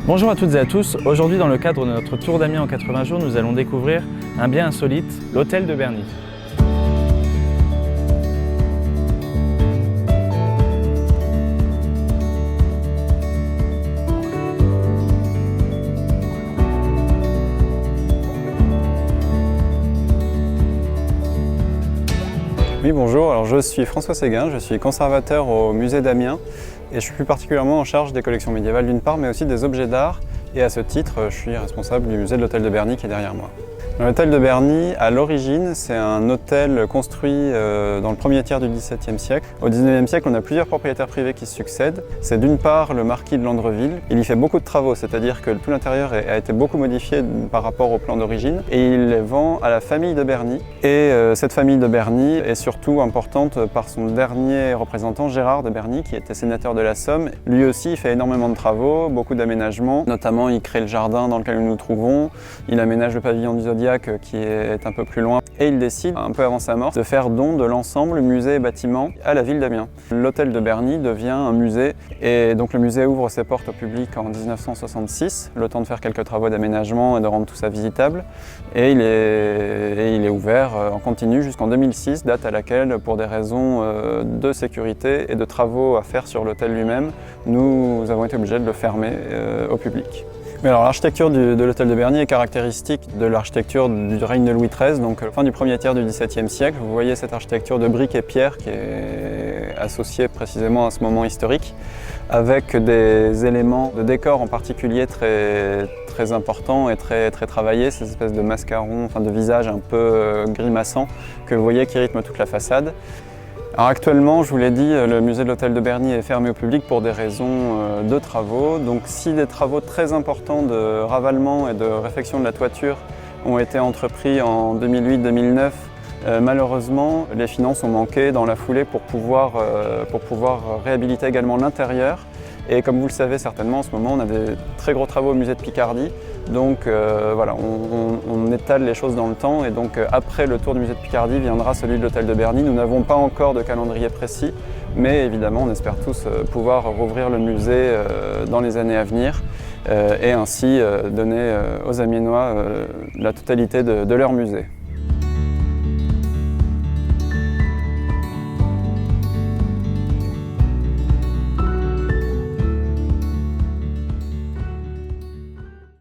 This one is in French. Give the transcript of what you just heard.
Bonjour à toutes et à tous, aujourd'hui dans le cadre de notre tour d'Amiens en 80 jours, nous allons découvrir un bien insolite, l'hôtel de Berny. Oui, bonjour, alors je suis François Séguin, je suis conservateur au musée d'Amiens et je suis plus particulièrement en charge des collections médiévales d'une part, mais aussi des objets d'art, et à ce titre, je suis responsable du musée de l'hôtel de Berny qui est derrière moi. L'hôtel de Berny, à l'origine, c'est un hôtel construit dans le premier tiers du XVIIe siècle. Au XIXe siècle, on a plusieurs propriétaires privés qui se succèdent. C'est d'une part le marquis de Landreville. Il y fait beaucoup de travaux, c'est-à-dire que tout l'intérieur a été beaucoup modifié par rapport au plan d'origine, et il les vend à la famille de Berny. Et cette famille de Berny est surtout importante par son dernier représentant, Gérard de Berny, qui était sénateur de la Somme. Lui aussi, il fait énormément de travaux, beaucoup d'aménagements. Notamment, il crée le jardin dans lequel nous nous trouvons. Il aménage le pavillon du Zodiac qui est un peu plus loin, et il décide, un peu avant sa mort, de faire don de l'ensemble musée et bâtiment à la ville d'Amiens. L'hôtel de Berny devient un musée, et donc le musée ouvre ses portes au public en 1966, le temps de faire quelques travaux d'aménagement et de rendre tout ça visitable, et il est ouvert en continu jusqu'en 2006, date à laquelle, pour des raisons de sécurité et de travaux à faire sur l'hôtel lui-même, nous avons été obligés de le fermer au public. Mais alors l'architecture de l'hôtel de Berny est caractéristique de l'architecture du règne de Louis XIII, donc fin du premier tiers du XVIIe siècle. Vous voyez cette architecture de briques et pierres qui est associée précisément à ce moment historique, avec des éléments de décor en particulier très importants et très travaillés, ces espèces de mascarons, de visages un peu grimaçants que vous voyez qui rythment toute la façade. Alors actuellement, je vous l'ai dit, le musée de l'hôtel de Berny est fermé au public pour des raisons de travaux. Donc si des travaux très importants de ravalement et de réfection de la toiture ont été entrepris en 2008-2009, malheureusement, les finances ont manqué dans la foulée pour pouvoir réhabiliter également l'intérieur. Et comme vous le savez certainement, en ce moment, on a des très gros travaux au musée de Picardie. Donc voilà, on étale les choses dans le temps, et donc après le tour du musée de Picardie viendra celui de l'hôtel de Berny. Nous n'avons pas encore de calendrier précis, mais évidemment on espère tous pouvoir rouvrir le musée dans les années à venir et ainsi donner aux Amiénois la totalité de leur musée.